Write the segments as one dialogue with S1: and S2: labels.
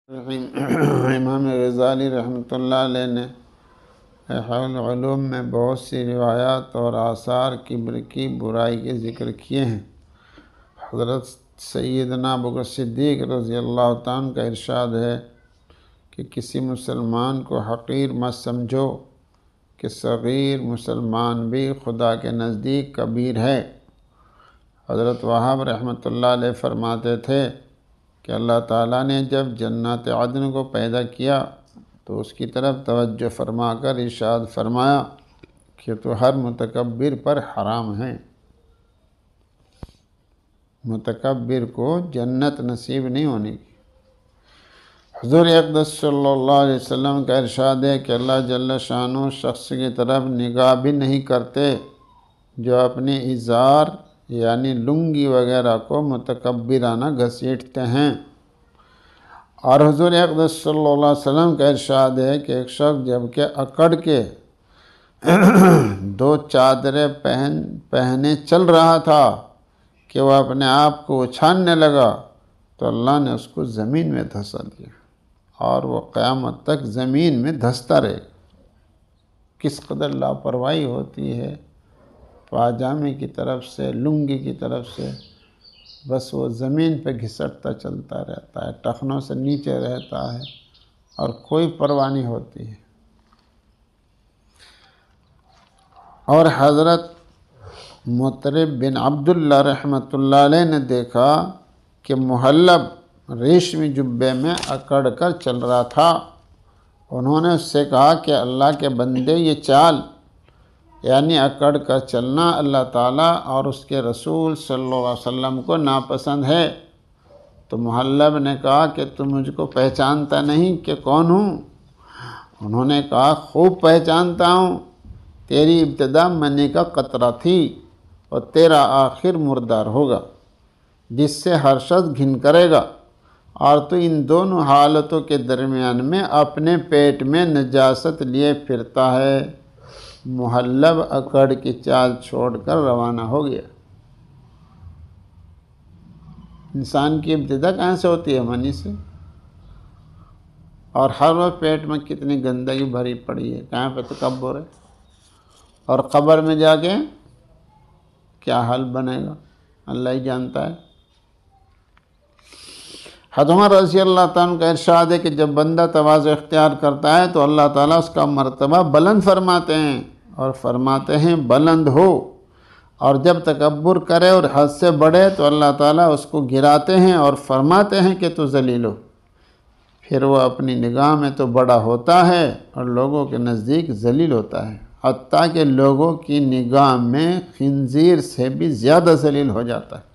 S1: امام غزالی رحمۃ اللہ علیہ نے احیاء العلوم میں بہت سی روایات اور آثار کبر کی برائی کے ذکر کیے ہیں۔ حضرت سیدنا ابوبکر صدیق رضی اللہ تعالیٰ عنہ کا ارشاد ہے کہ کسی مسلمان کو حقیر مت سمجھو کہ صغیر مسلمان بھی خدا کے نزدیک کبیر ہے۔ حضرت وہاب رحمۃ اللہ علیہ فرماتے تھے کہ اللہ تعالیٰ نے جب جنات عدن کو پیدا کیا تو اس کی طرف توجہ فرما کر ارشاد فرمایا کہ تو ہر متکبر پر حرام ہے، متکبر کو جنت نصیب نہیں ہونے کی۔ حضور اقدس صلی اللہ علیہ وسلم کا ارشاد ہے کہ اللہ جل شانہ شخص کی طرف نگاہ بھی نہیں کرتے جو اپنی ازار یعنی لنگی وغیرہ کو متکبرانہ گھسیٹتے ہیں۔ اور حضور اقدس صلی اللہ علیہ وسلم کا ارشاد ہے کہ ایک شخص جب کہ اکڑ کے دو چادریں پہنے چل رہا تھا کہ وہ اپنے آپ کو اچھالنے لگا تو اللہ نے اس کو زمین میں دھسا دیا اور وہ قیامت تک زمین میں دھستا رہے گا۔ کس قدر لاپرواہی ہوتی ہے پاجامے کی طرف سے، لنگی کی طرف سے، بس وہ زمین پہ گھسٹتا چلتا رہتا ہے، ٹخنوں سے نیچے رہتا ہے اور کوئی پرواہ نہیں ہوتی ہے۔ اور حضرت مطرب بن عبداللہ رحمۃ اللہ علیہ نے دیکھا کہ محلب ریشمی جبے میں اکڑ کر چل رہا تھا۔ انہوں نے اس سے کہا کہ اللہ کے بندے یہ چال یعنی اکڑ کر چلنا اللہ تعالیٰ اور اس کے رسول صلی اللہ علیہ وسلم کو ناپسند ہے۔ تو محلب نے کہا کہ تم مجھ کو پہچانتا نہیں کہ کون ہوں؟ انہوں نے کہا خوب پہچانتا ہوں، تیری ابتدا منی کا قطرہ تھی اور تیرا آخر مردار ہوگا جس سے ہر شخص گھن کرے گا، اور تو ان دونوں حالتوں کے درمیان میں اپنے پیٹ میں نجاست لیے پھرتا ہے۔ محلب اکڑ کی چال چھوڑ کر روانہ ہو گیا۔ انسان کی ابتدا کہاں سے ہوتی ہے؟ منی سے، اور ہر وقت پیٹ میں کتنی گندگی بھری پڑی ہے، کہاں پہ تکبر ہے، اور قبر میں جا کے کیا حال بنے گا اللہ ہی جانتا ہے۔ حضرت عمر رضی اللہ تعالیٰ کا ارشاد ہے کہ جب بندہ تواضع اختیار کرتا ہے تو اللہ تعالیٰ اس کا مرتبہ بلند فرماتے ہیں اور فرماتے ہیں بلند ہو، اور جب تکبر کرے اور حد سے بڑھے تو اللہ تعالیٰ اس کو گراتے ہیں اور فرماتے ہیں کہ تو ذلیل ہو۔ پھر وہ اپنی نگاہ میں تو بڑا ہوتا ہے اور لوگوں کے نزدیک ذلیل ہوتا ہے، حتیٰ کہ لوگوں کی نگاہ میں خنزیر سے بھی زیادہ ذلیل ہو جاتا ہے۔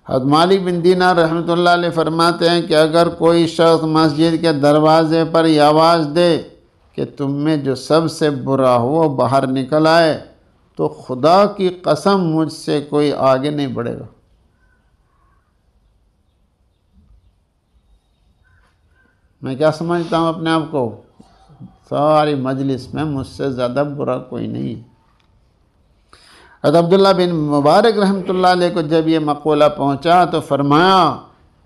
S1: حضرت مالک بن دینار رحمۃ اللہ علیہ فرماتے ہیں کہ اگر کوئی شخص مسجد کے دروازے پر یہ آواز دے کہ تم میں جو سب سے برا ہو وہ باہر نکل آئے تو خدا کی قسم مجھ سے کوئی آگے نہیں بڑھے گا۔ میں کیا سمجھتا ہوں اپنے آپ کو؟ ساری مجلس میں مجھ سے زیادہ برا کوئی نہیں۔ حضرت عبداللہ بن مبارک رحمۃ اللہ علیہ کو جب یہ مقولہ پہنچا تو فرمایا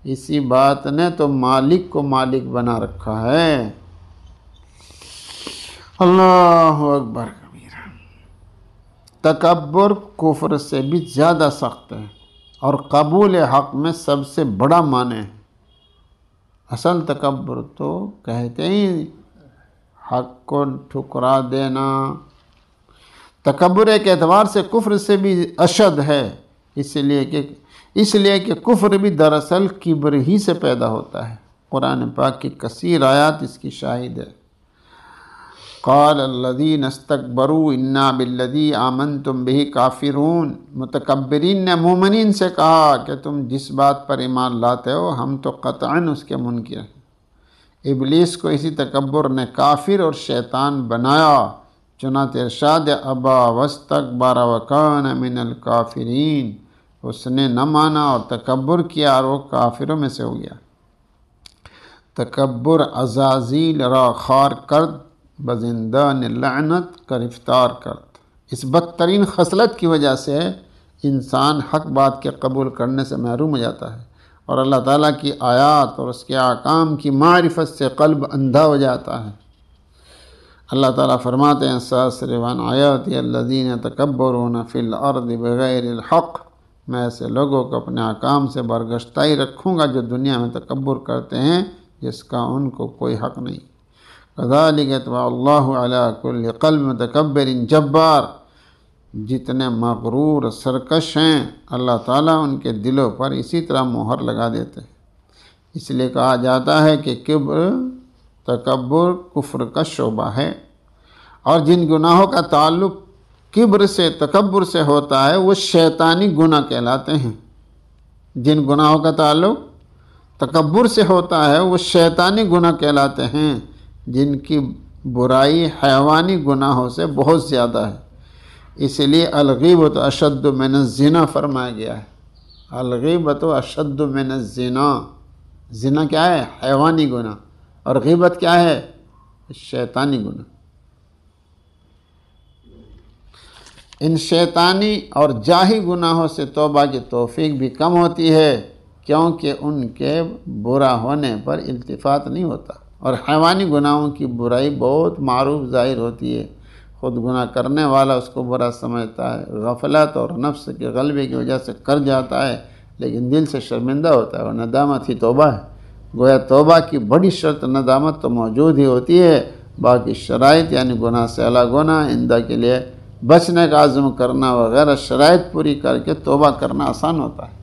S1: اسی بات نے تو مالک کو مالک بنا رکھا ہے۔ اللہ اکبر کبیرہ۔ تکبر کفر سے بھی زیادہ سخت ہے اور قبول حق میں سب سے بڑا معنی ہے۔ اصل تکبر تو کہتے ہی حق کو ٹھکرا دینا۔ تکبر ایک اعتبار سے کفر سے بھی اشد ہے، اس لیے کہ کفر بھی دراصل کبر ہی سے پیدا ہوتا ہے۔ قرآن پاک کی کثیر آیات اس کی شاہد ہے۔ قال الذین استکبروا انا بالذی آمنتم بہ کافرون۔ متکبرین نے مومنین سے کہا کہ تم جس بات پر ایمان لاتے ہو ہم تو قطعاً اس کے منکر ہیں۔ ابلیس کو اسی تکبر نے کافر اور شیطان بنایا، چنانچہ ارشاد ابا واستکبر وکان من الکافرین۔ اس نے نہ مانا اور تکبر کیا اور وہ کافروں میں سے ہو گیا۔ تکبر عزازیل را خار کرد بزندان لعنت گرفتار کرد۔ اس بدترین خصلت کی وجہ سے انسان حق بات کے قبول کرنے سے محروم ہو جاتا ہے اور اللہ تعالیٰ کی آیات اور اس کے احکام کی معرفت سے قلب اندھا ہو جاتا ہے۔ اللہ تعالیٰ فرماتے ہیں ساسرون آیاتی الذین یتکبرون فی الارض بغیر الحق، میں ایسے لوگوں کو اپنے احکام سے برگشتہ ہی رکھوں گا جو دنیا میں تکبر کرتے ہیں جس کا ان کو کوئی حق نہیں۔ کذالک یطبع اللہ علی کل قلب متکبر جبار، جتنے مغرور سرکش ہیں اللہ تعالیٰ ان کے دلوں پر اسی طرح مہر لگا دیتے ہیں۔ اس لیے کہا جاتا ہے کہ تکبر کفر کا شعبہ ہے، اور جن گناہوں کا تعلق کبر سے تکبر سے ہوتا ہے وہ شیطانی گناہ کہلاتے ہیں۔ جن گناہوں کا تعلق تکبر سے ہوتا ہے وہ شیطانی گناہ کہلاتے ہیں، جن کی برائی حیوانی گناہوں سے بہت زیادہ ہے۔ اس لیے الغیبۃ اشد من الزنا فرمایا گیا ہے۔ الغیبۃ اشد من الزنا، زنا کیا ہے؟ حیوانی گناہ، اور غیبت کیا ہے؟ شیطانی گناہ۔ ان شیطانی اور جاہی گناہوں سے توبہ کی توفیق بھی کم ہوتی ہے کیونکہ ان کے برا ہونے پر التفات نہیں ہوتا، اور حیوانی گناہوں کی برائی بہت معروف ظاہر ہوتی ہے، خود گناہ کرنے والا اس کو برا سمجھتا ہے، غفلت اور نفس کے غلبے کی وجہ سے کر جاتا ہے لیکن دل سے شرمندہ ہوتا ہے، اور ندامت ہی توبہ ہے۔ گویا توبہ کی بڑی شرط ندامت تو موجود ہی ہوتی ہے، باقی شرائط یعنی گناہ سے الگ ہونا، آئندہ کے لیے بچنے کا عزم کرنا وغیرہ شرائط پوری کر کے توبہ کرنا آسان ہوتا ہے۔